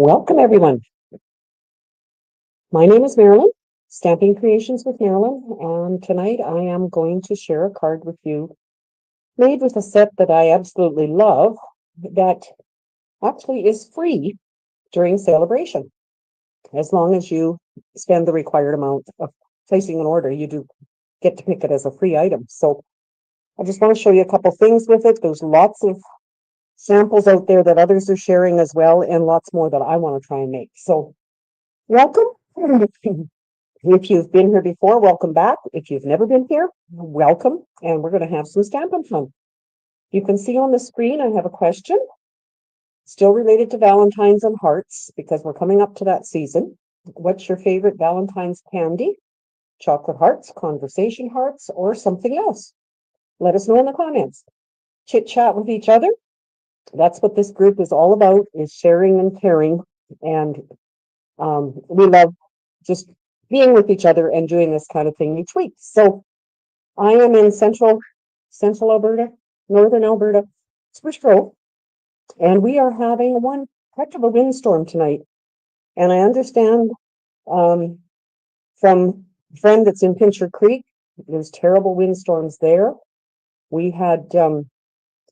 Welcome, everyone. My name is Marilyn, Stamping Creations with Marilyn, and tonight I am going to share a card with you made with a set that I absolutely love that actually is free during Sale-A-Bration. As long as you spend the required amount of placing an order, you do get to pick it as a free item. So I just want to show you a couple things with it. There's lots of samples out there that others are sharing as well, and lots more that I want to try and make. So welcome. If you've been here before, welcome back. If you've never been here, welcome. And we're going to have some stamping fun. You can see on the screen, I have a question, still related to Valentine's and hearts, because we're coming up to that season. What's your favorite Valentine's candy? Chocolate hearts, conversation hearts, or something else? Let us know in the comments. Chit chat with each other. That's what this group is all about, is sharing and caring. And we love just being with each other and doing this kind of thing each week. So I am in central Alberta, northern Alberta, Spruce Grove, and we are having one heck of a windstorm tonight. And I understand from a friend that's in Pincher Creek, there's terrible windstorms there. We had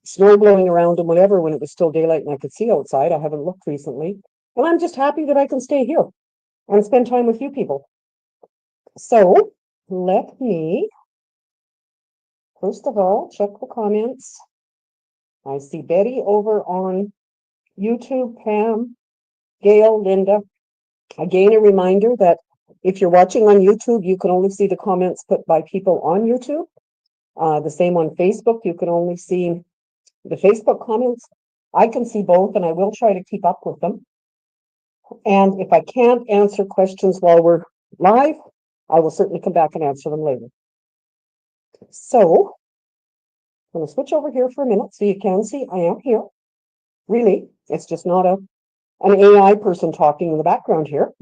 snow blowing around and whatever when it was still daylight and I could see outside. I haven't looked recently. And I'm just happy that I can stay here and spend time with you people. So let me, first of all, check the comments. I see Betty over on YouTube, Pam, Gail, Linda. Again, a reminder that if you're watching on YouTube, you can only see the comments put by people on YouTube. The same on Facebook, you can only see the Facebook comments. I can see both, and I will try to keep up with them. And if I can't answer questions while we're live, I will certainly come back and answer them later. So I'm going to switch over here for a minute so you can see I am here. Really, it's just not an AI person talking in the background here.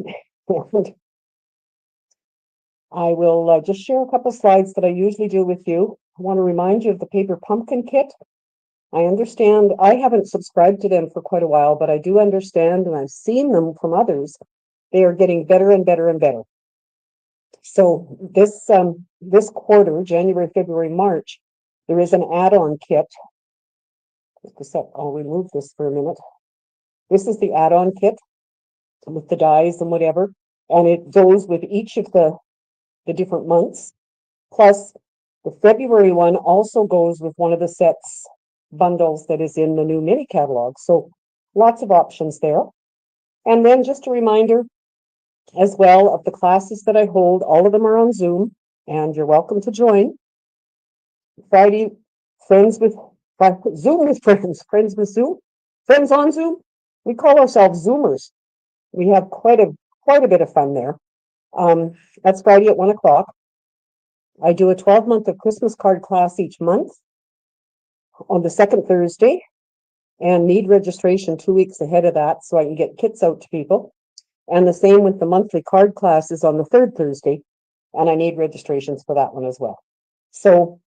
I will just share a couple slides that I usually do with you. I want to remind you of the paper pumpkin kit. I understand I haven't subscribed to them for quite a while, but I do understand, and I've seen them from others. They are getting better and better and better. So this quarter, January, February, March, there is an add-on kit. I'll remove this for a minute. This is the add-on kit with the dies and whatever, and it goes with each of the different months. Plus, the February one also goes with one of the sets bundles that is in the new mini catalog. So lots of options there. And then just a reminder as well of the classes that I hold. All of them are on Zoom, and you're welcome to join. Friday, Zoom with friends, friends with Zoom, friends on Zoom. We call ourselves Zoomers. We have quite a bit of fun there. That's Friday at 1 o'clock. I do a 12-month of Christmas card class each month on the second Thursday, and need registration 2 weeks ahead of that so I can get kits out to people. And the same with the monthly card classes on the third Thursday, and I need registrations for that one as well. So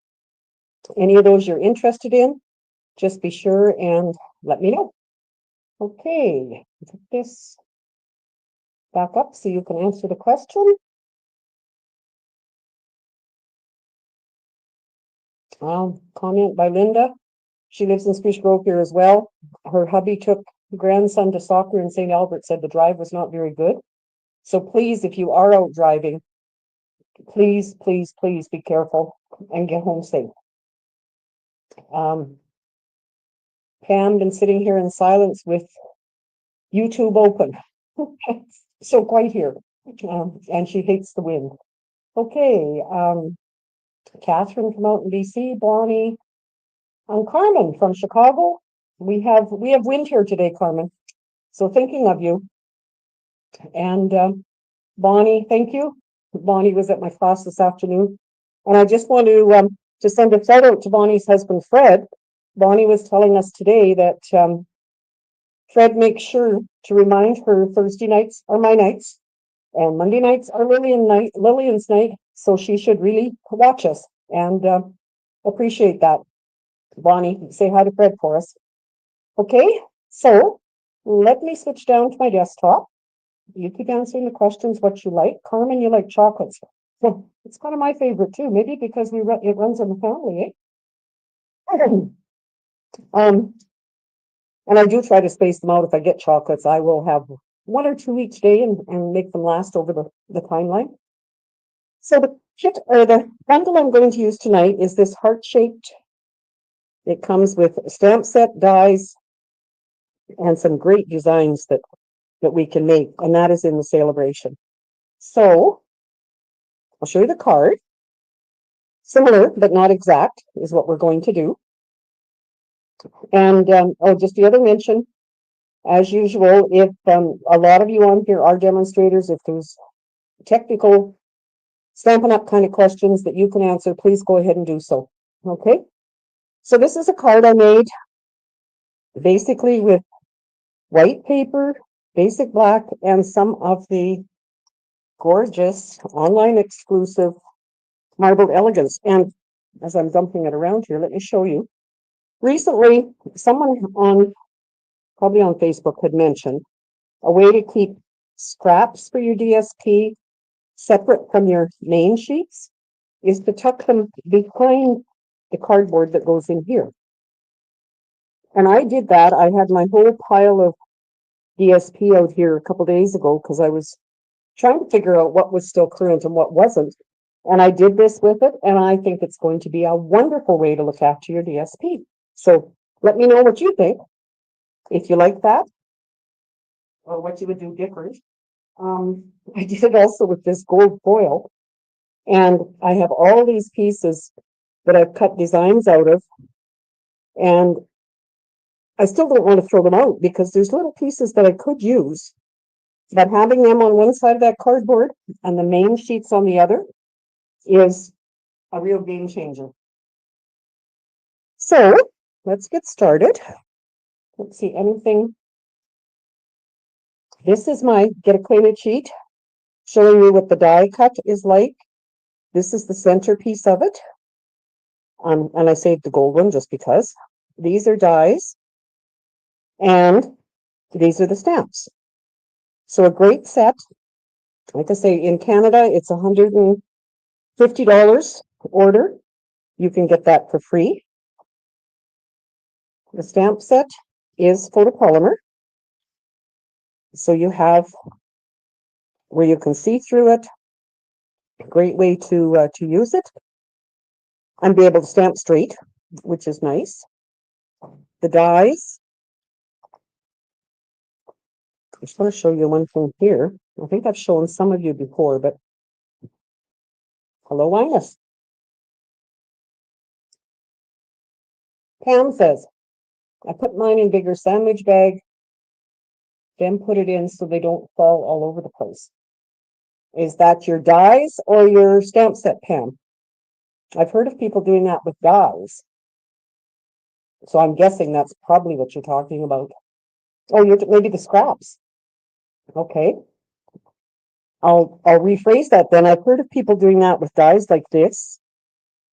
any of those you're interested in, just be sure and let me know. Okay, put this back up so you can answer the question. Comment by Linda. She lives in Spruce Grove here as well. Her hubby took grandson to soccer in St. Albert, said the drive was not very good. So please, if you are out driving, please be careful and get home safe. Pam been sitting here in silence with YouTube open. So quiet here. And she hates the wind. Okay, Catherine from out in BC, Bonnie, Carmen from Chicago. We have wind here today, Carmen. So thinking of you. And Bonnie, thank you. Bonnie was at my class this afternoon. And I just want to send a shout out to Bonnie's husband, Fred. Bonnie was telling us today that Fred makes sure to remind her Thursday nights are my nights, and Monday nights are Lillian's night. So she should really watch us and appreciate that. Bonnie, say hi to Fred for us. Okay, so let me switch down to my desktop. You keep answering the questions what you like. Carmen, you like chocolates. It's kind of my favorite too. Maybe because it runs in the family, eh? um, and I do try to space them out. If I get chocolates, I will have one or two each day and make them last over the timeline. So the kit or the bundle I'm going to use tonight is this heart-shaped. It comes with stamp set, dies, and some great designs that we can make, and that is in the Sale-A-Bration. So I'll show you the card. Similar, but not exact, is what we're going to do. And just the other mention, as usual, if a lot of you on here are demonstrators, if there's technical Stampin' Up kind of questions that you can answer, please go ahead and do so. Okay. So this is a card I made basically with white paper, basic black, and some of the gorgeous online exclusive Marbled Elegance. And as I'm dumping it around here, let me show you. Recently, someone probably on Facebook had mentioned a way to keep scraps for your DSP separate from your main sheets is to tuck them behind the cardboard that goes in here. And I did that. I had my whole pile of DSP out here a couple days ago because I was trying to figure out what was still current and what wasn't. And I did this with it, and I think it's going to be a wonderful way to look after your DSP. So let me know what you think, if you like that, or what you would do different. I did it also with this gold foil, and I have all these pieces that I've cut designs out of, and I still don't want to throw them out because there's little pieces that I could use, but having them on one side of that cardboard and the main sheets on the other is a real game changer. So let's get started. Let's see, anything. This is my get acquainted sheet showing you what the die cut is like. This is the centerpiece of it. And I saved the gold one just because. These are dies, and these are the stamps. So a great set. Like I say, in Canada, it's $150 order. You can get that for free. The stamp set is photopolymer. So you have where you can see through it. Great way to use it and be able to stamp straight, which is nice. The dies. I just want to show you one thing here. I think I've shown some of you before, but hello, Linus. Pam says, I put mine in bigger sandwich bag, then put it in so they don't fall all over the place. Is that your dies or your stamp set, Pam? I've heard of people doing that with dies. So I'm guessing that's probably what you're talking about. Oh, maybe the scraps. Okay. I'll rephrase that then. I've heard of people doing that with dies like this.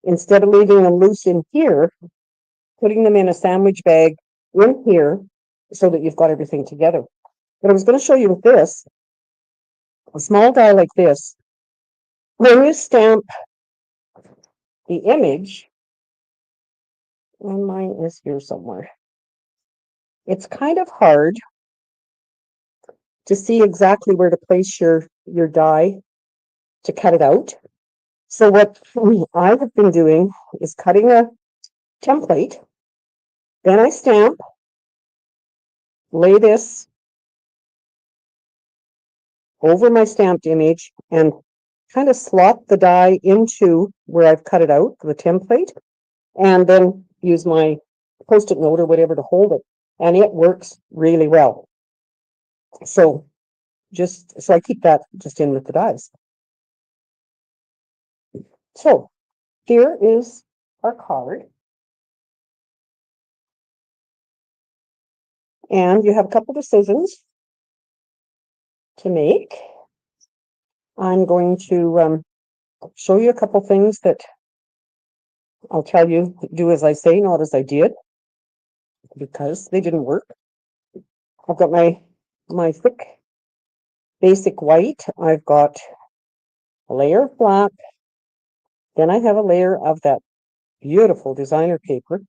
Instead of leaving them loose in here, putting them in a sandwich bag in here so that you've got everything together. But I was going to show you with this, a small die like this. When you stamp the image, and mine is here somewhere, it's kind of hard to see exactly where to place your die to cut it out. So what I have been doing is cutting a template, then I stamp, lay this over my stamped image, and kind of slot the die into where I've cut it out, the template, and then use my Post-it note or whatever to hold it. And it works really well. So I keep that just in with the dies. So here is our card. And you have a couple decisions to make. I'm going to show you a couple things that I'll tell you, do as I say, not as I did, because they didn't work. I've got my thick basic white. I've got a layer of black. Then I have a layer of that beautiful designer paper.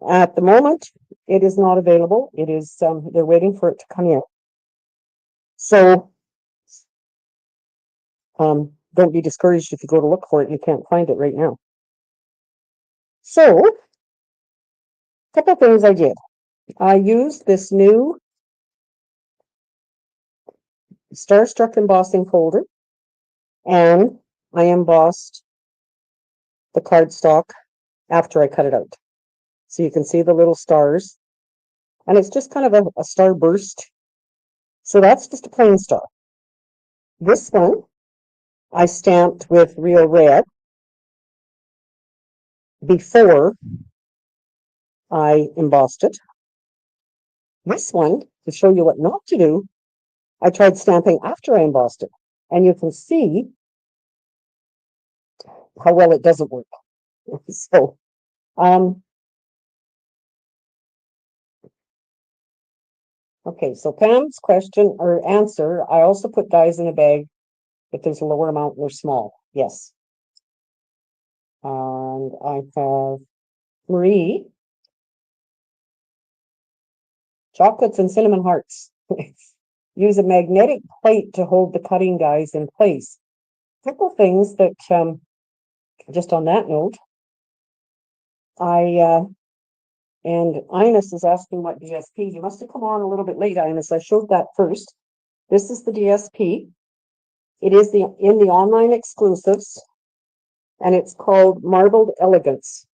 At the moment, it is not available. It is, they're waiting for it to come in. So, don't be discouraged if you go to look for it and you can't find it right now. So, a couple things I did. I used this new Starstruck embossing folder, and I embossed the cardstock after I cut it out. So you can see the little stars, and it's just kind of a star burst. So that's just a plain star. This one I stamped with real red before I embossed it. This one, to show you what not to do, I tried stamping after I embossed it, and you can see how well it doesn't work. So, okay, so Pam's question or answer, I also put dies in a bag if there's a lower amount or small. Yes. And I have Marie, chocolates and cinnamon hearts. Use a magnetic plate to hold the cutting dies in place. Couple things that, just on that note, and Ines is asking what DSP. You must have come on a little bit late, Ines. I showed that first. This is the DSP. It is in the online exclusives, and it's called Marbled Elegance.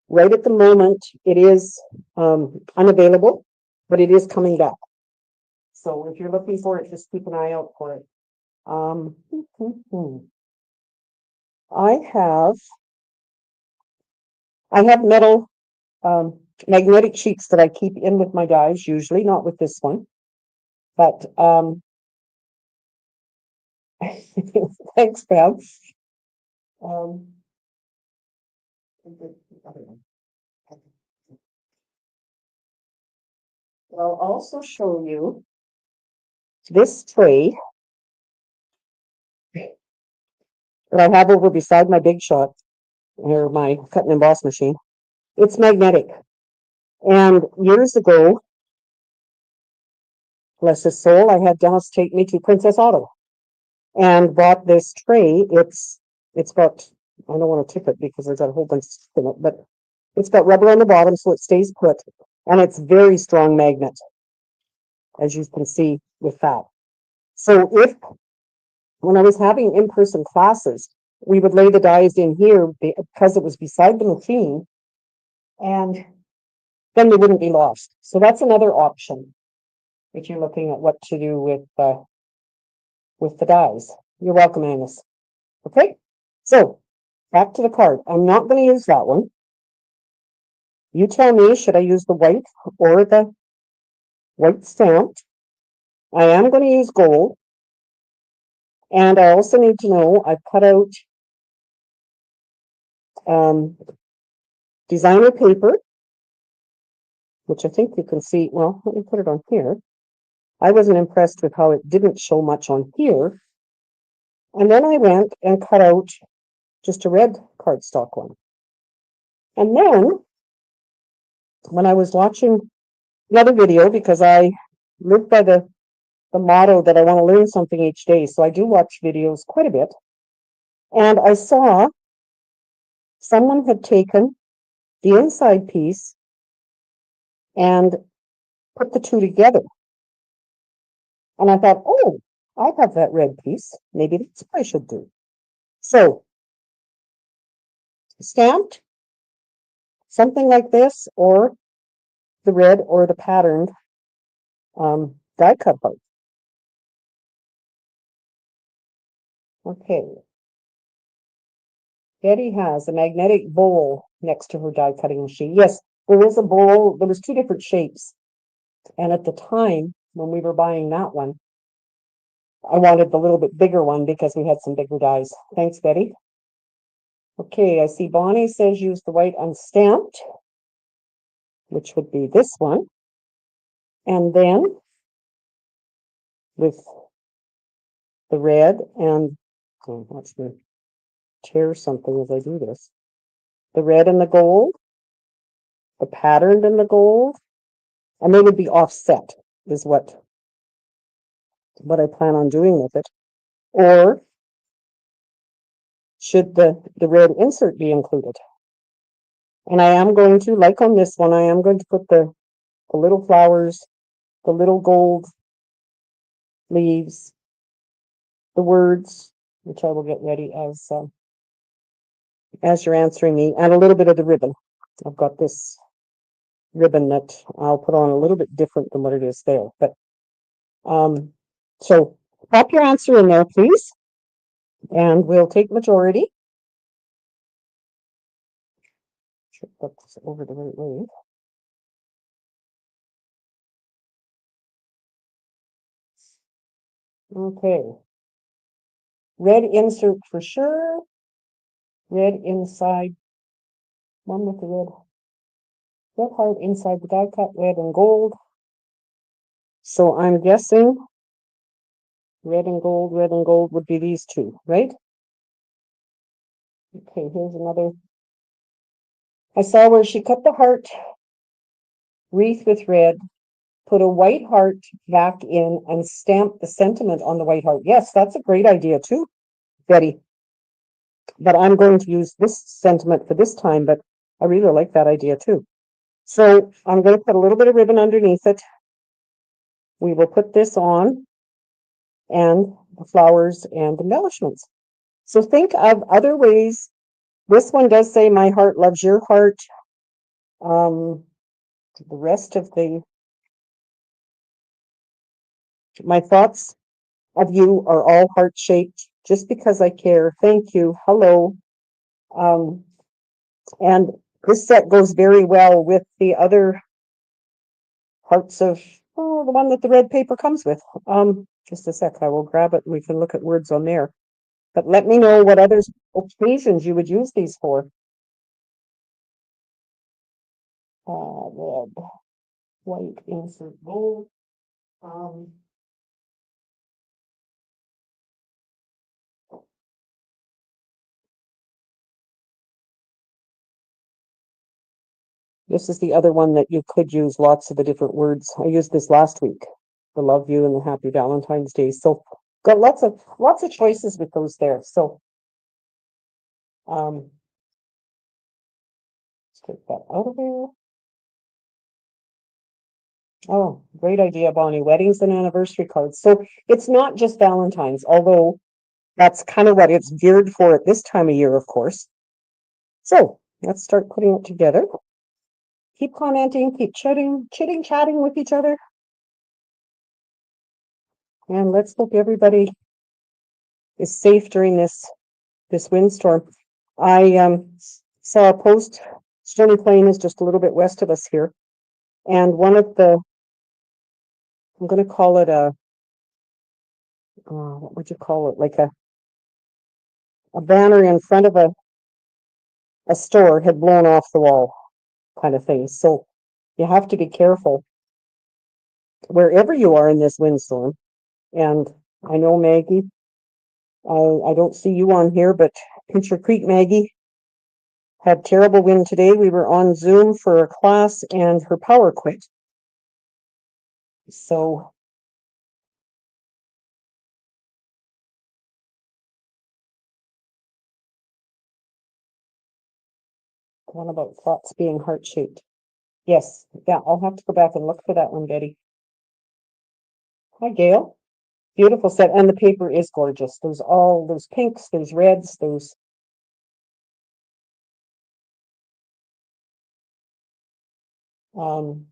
Right at the moment, it is unavailable, but it is coming back. So if you're looking for it, just keep an eye out for it. I have metal magnetic sheets that I keep in with my dies, usually not with this one, but thanks, Pam. I'll also show you this tray that I have over beside my Big Shot, or my cut and emboss machine. It's magnetic. And years ago, bless his soul, I had Dennis take me to Princess Auto and bought this tray. It's got, I don't want to tip it because there's got a whole bunch of stuff in it, but it's got rubber on the bottom so it stays put. And it's very strong magnet, as you can see with that. So when I was having in-person classes, we would lay the dies in here because it was beside the machine, and then they wouldn't be lost. So that's another option if you're looking at what to do with the dies. You're welcome, Angus. Okay, so back to the card. I'm not going to use that one. You tell me, should I use the white or the white stamped? I am going to use gold. And I also need to know, I've cut out designer paper, which I think you can see. Well, let me put it on here. I wasn't impressed with how it didn't show much on here. And then I went and cut out just a red cardstock one. And then when I was watching another video, because I live by the motto that I want to learn something each day, so I do watch videos quite a bit. And I saw someone had taken the inside piece and put the two together. And I thought, oh, I have that red piece. Maybe that's what I should do. So, stamped something like this, or the red or the patterned die cut part. Okay. Betty has a magnetic bowl next to her die cutting machine. Yes, there is a bowl. There was two different shapes. And at the time when we were buying that one, I wanted the little bit bigger one because we had some bigger dies. Thanks, Betty. Okay, I see Bonnie says use the white unstamped, which would be this one. And then with the red and, oh, watch me tear something as I do this. The red and the gold, the patterned and the gold, and they would be offset is what I plan on doing with it. Or should the red insert be included? And I am going to, like on this one, I am going to put the little flowers, the little gold leaves, the words, which I will get ready as you're answering me, and a little bit of the ribbon. I've got this ribbon that I'll put on a little bit different than what it is there. But so pop your answer in there, please, and we'll take majority. Should put this over the right way. Okay. Red insert for sure. Red inside. One with the red heart inside the die cut, red and gold. So I'm guessing red and gold would be these two, right? Okay, here's another. I saw where she cut the heart wreath with red, put a white heart back in, and stamp the sentiment on the white heart. Yes, that's a great idea too, Betty. But I'm going to use this sentiment for this time, but I really like that idea too. So I'm going to put a little bit of ribbon underneath it. We will put this on and the flowers and embellishments. So think of other ways. This one does say, my heart loves your heart. The rest of my thoughts of you are all heart-shaped, just because I care. Thank you. Hello. And this set goes very well with the other parts of, oh, the one that the red paper comes with. Just a sec, I will grab it and we can look at words on there. But let me know what other occasions you would use these for. Red, white, insert gold. This is the other one that you could use lots of the different words. I used this last week, the love you and the happy Valentine's Day. So got lots of choices with those there. So let's take that out of there. Oh, great idea, Bonnie. Weddings and anniversary cards. So it's not just Valentine's, although that's kind of what it's geared for at this time of year, of course. So let's start putting it together. Keep commenting, keep chatting with each other. And let's hope everybody is safe during this windstorm. I saw a post. Stony Plain is just a little bit west of us here. And one of the, I'm going to call it a, what would you call it? Like a banner in front of a store had blown off the wall kind of thing. So you have to be careful wherever you are in this windstorm. And I know Maggie, I don't see you on here, but Pincher Creek Maggie had terrible wind today. We were on Zoom for a class and her power quit. So one about thoughts being heart-shaped. Yes, yeah, I'll have to go back and look for that one, Betty. Hi, Gail. Beautiful set, and the paper is gorgeous. There's pinks, there's reds, there's and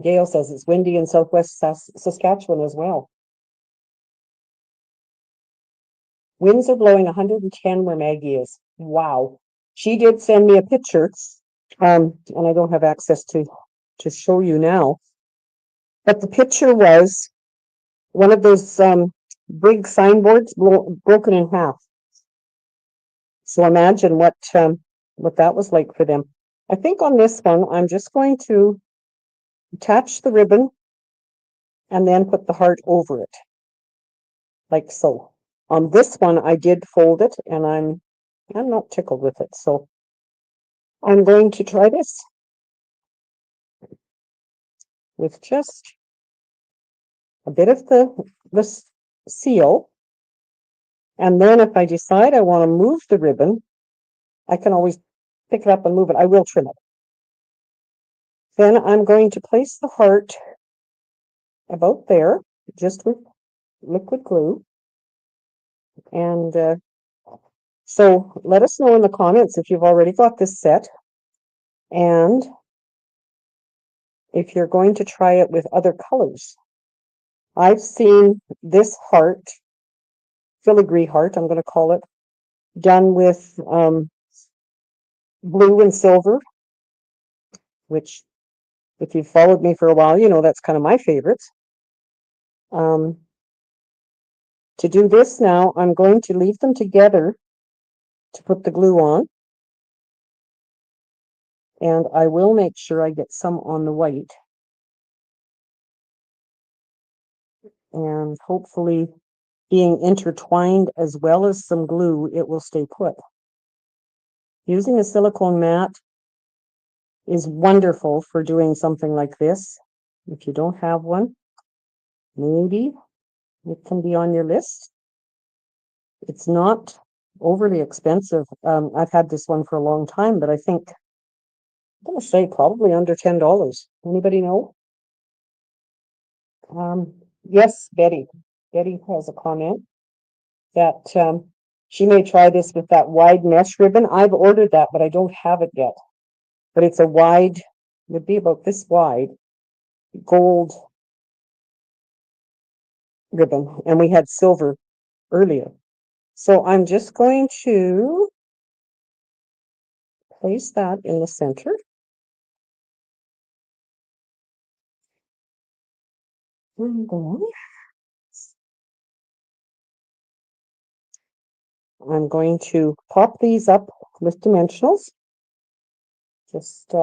Gail says it's windy in southwest Saskatchewan as well. Winds are blowing 110 where Maggie is. Wow. She did send me a picture, and I don't have access to show you now. But the picture was one of those big signboards broken in half. So imagine what that was like for them. I think on this one, I'm just going to attach the ribbon, and then put the heart over it, like so. On this one, I did fold it, and I'm not tickled with it, so I'm going to try this with just a bit of the seal, and then if I decide I want to move the ribbon, I can always pick it up and move it. I will trim it. Then I'm going to place the heart about there, just with liquid glue. And so let us know in the comments if you've already got this set, and if you're going to try it with other colors. I've seen this heart, filigree heart, I'm going to call it, done with blue and silver, which if you've followed me for a while, you know that's kind of my favorites. To do this now, I'm going to leave them together to put the glue on. And I will make sure I get some on the white. And hopefully, being intertwined as well as some glue, it will stay put. Using a silicone mat is wonderful for doing something like this. If you don't have one, maybe it can be on your list. It's not overly expensive. I've had this one for a long time, but I think I'm going to say probably under $10. Anybody know? Yes, Betty. Betty has a comment that she may try this with that wide mesh ribbon. I've ordered that, but I don't have it yet. But it's a wide, would be about this wide, gold ribbon, and we had silver earlier. So I'm just going to place that in the center. And then I'm going to pop these up with dimensionals. Just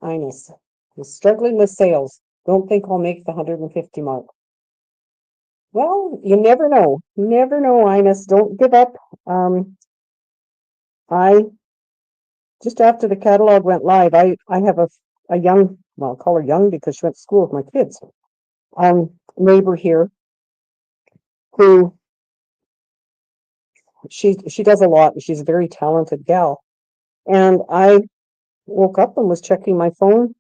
Ines, I'm struggling with sales. Don't think I'll make the 150 mark. Well, you never know. Never know, Ines. Don't give up. I just after the catalog went live, I have a young, well, I'll call her young because she went to school with my kids. Neighbor here who she does a lot. She's a very talented gal. And I woke up and was checking my phone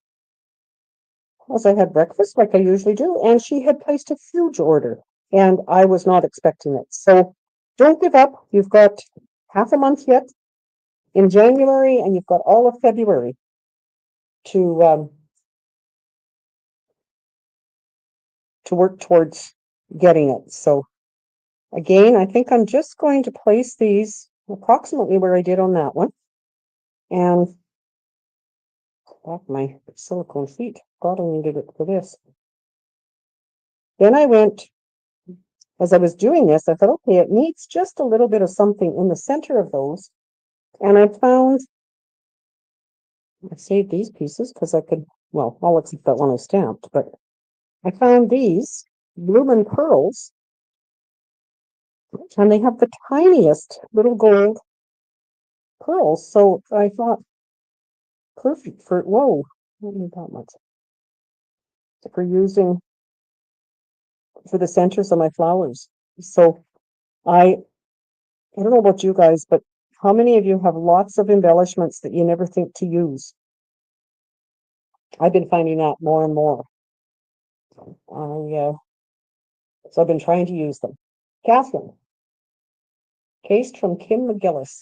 as I had breakfast, like I usually do, and she had placed a huge order, and I was not expecting it. So don't give up. You've got half a month yet in January, and you've got all of February to work towards getting it. So again, I think I'm just going to place these approximately where I did on that one, and back my silicone feet. God, I needed it for this. Then I went, as I was doing this, I thought, okay, it needs just a little bit of something in the center of those. And I found, I saved these pieces because I could, well, all except that one I stamped, but I found these Bloomin' Pearls, and they have the tiniest little gold pearls. So I thought, perfect for, whoa, I don't need that much. For using for the centers of my flowers. So I don't know about you guys, but how many of you have lots of embellishments that you never think to use? I've been finding that more and more. So I've been trying to use them. Catherine, cased from Kim McGillis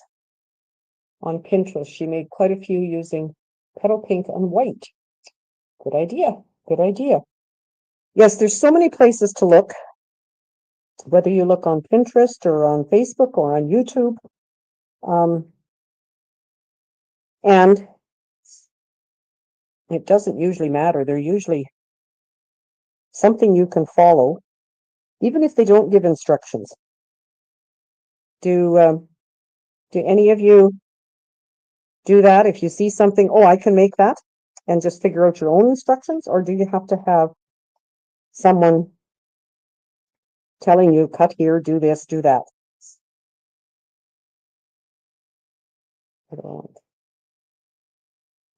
on Pinterest. She made quite a few using petal pink and white. Good idea. Good idea. Yes, there's so many places to look, whether you look on Pinterest or on Facebook or on YouTube. And it doesn't usually matter. They're usually something you can follow, even if they don't give instructions. Do any of you do that if you see something, oh, I can make that, and just figure out your own instructions? Or do you have to have someone telling you, cut here, do this, do that?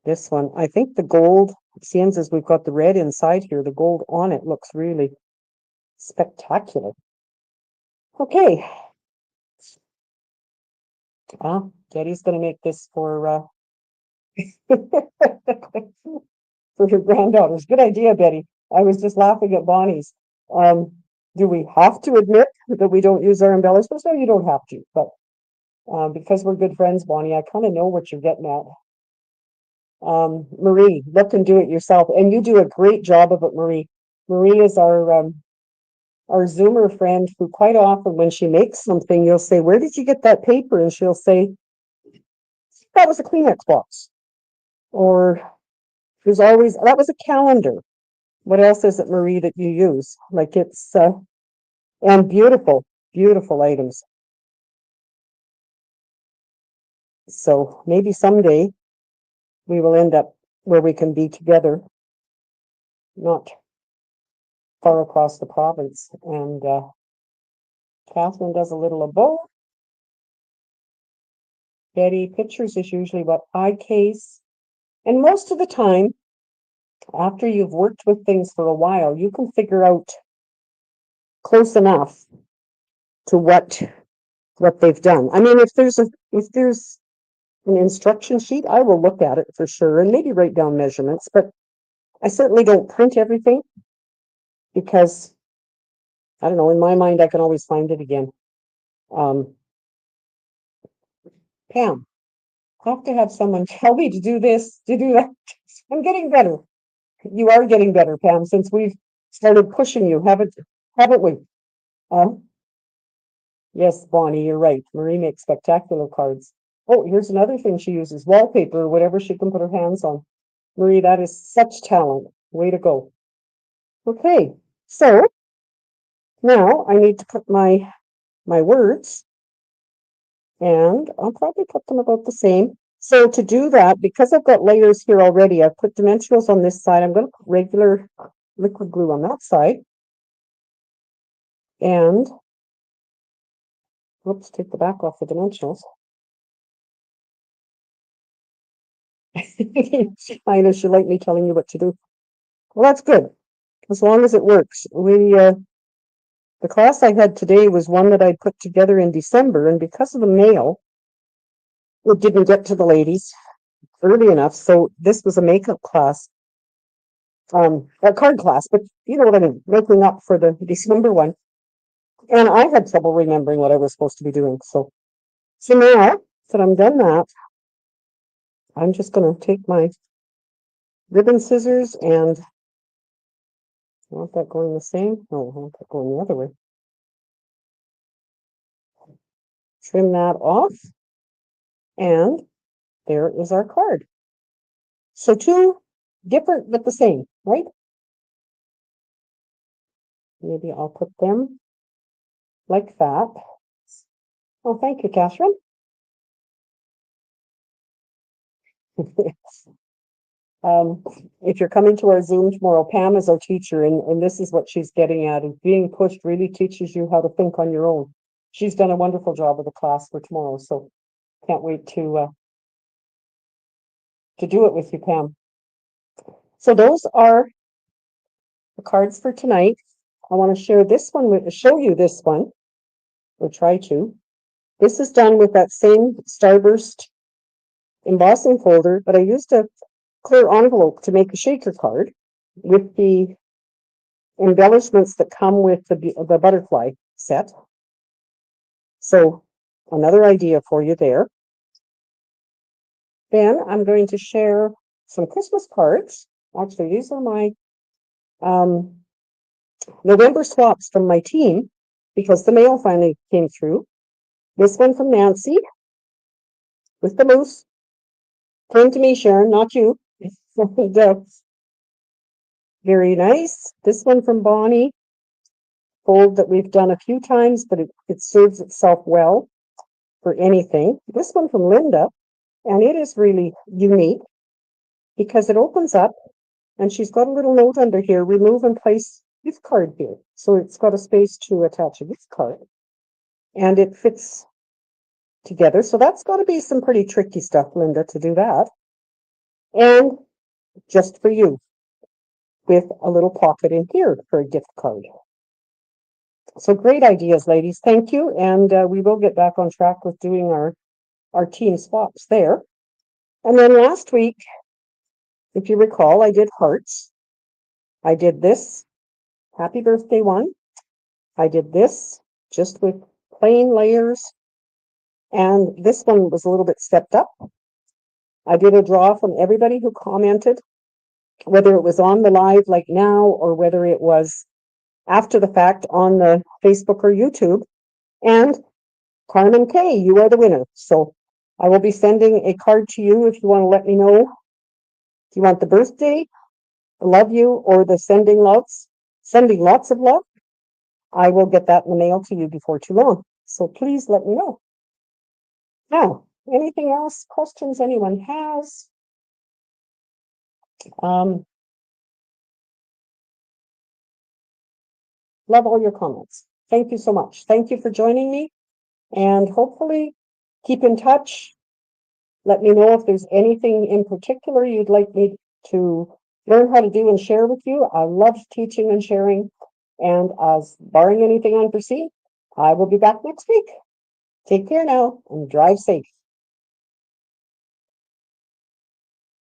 This one, I think the gold, seeing as we've got the red inside here, the gold on it looks really spectacular. Okay. Getty's going to make this for for her granddaughters. Good idea, Betty. I was just laughing at Bonnie's. Do we have to admit that we don't use our embellishments? No, you don't have to, but because we're good friends, Bonnie, I kind of know what you're getting at. Marie, look and do it yourself. And you do a great job of it, Marie. Marie is our Zoomer friend who quite often when she makes something, you'll say, where did you get that paper? And she'll say, that was a Kleenex box. Or there's always, that was a calendar. What else is it, Marie, that you use? Like it's, and beautiful, beautiful items. So maybe someday we will end up where we can be together, not far across the province. And Catherine does a little of both. Betty, pictures is usually what I case. And most of the time, after you've worked with things for a while, you can figure out close enough to what they've done. I mean, if there's an instruction sheet, I will look at it for sure and maybe write down measurements, but I certainly don't print everything because I don't know, in my mind, I can always find it again. Pam, I have to have someone tell me to do this, to do that. I'm getting better. You are getting better, Pam, since we've started pushing you, haven't we? Yes, Bonnie, you're right. Marie makes spectacular cards. Oh, here's another thing she uses, wallpaper or whatever she can put her hands on. Marie, that is such talent. Way to go. Okay, so now I need to put my words, and I'll probably put them about the same. So to do that, because I've got layers here already, I've put dimensionals on this side. I'm going to put regular liquid glue on that side. And, oops, take the back off the dimensionals. I know she like me telling you what to do. Well, that's good, as long as it works. The class I had today was one that I put together in December, and because of the mail, it didn't get to the ladies early enough. So this was a makeup class, a card class, but you know what I mean, making up for the December one. And I had trouble remembering what I was supposed to be doing. So now that I'm done that, I'm just going to take my ribbon scissors and I want that going the same. No, I want that going the other way. Trim that off. And there is our card. So two different but the same, right? Maybe I'll put them like that. Oh, thank you, Catherine. If you're coming to our Zoom tomorrow, Pam is our teacher, and this is what she's getting at. And being pushed really teaches you how to think on your own. She's done a wonderful job of the class for tomorrow, so can't wait to do it with you, Pam. So those are the cards for tonight. I want to share this one show you this one, or try to. This is done with that same Starburst embossing folder, but I used a clear envelope to make a shaker card with the embellishments that come with the butterfly set. So another idea for you there. Then I'm going to share some Christmas cards. Actually, these are my November swaps from my team because the mail finally came through. This one from Nancy with the moose. Came to me, Sharon, not you. Very nice. This one from Bonnie. Fold that we've done a few times, but it serves itself well for anything. This one from Linda. And it is really unique because it opens up and she's got a little note under here, remove and place gift card here. So it's got a space to attach a gift card and it fits together. So that's got to be some pretty tricky stuff, Linda, to do that. And just for you, with a little pocket in here for a gift card. So great ideas, ladies. Thank you. And we will get back on track with doing our team swaps there. And then last week, if you recall, I did hearts. I did this happy birthday one. I did this just with plain layers. And this one was a little bit stepped up. I did a draw from everybody who commented, whether it was on the live like now or whether it was after the fact on the Facebook or YouTube. And Carmen K, you are the winner. So I will be sending a card to you if you want to let me know. Do you want the birthday, the love you, or the sending lots of love? I will get that in the mail to you before too long. So please let me know. Now, anything else? Questions anyone has? Love all your comments. Thank you so much. Thank you for joining me. And hopefully keep in touch. Let me know if there's anything in particular you'd like me to learn how to do and share with you. I love teaching and sharing. And as barring anything unforeseen, I will be back next week. Take care now and drive safe.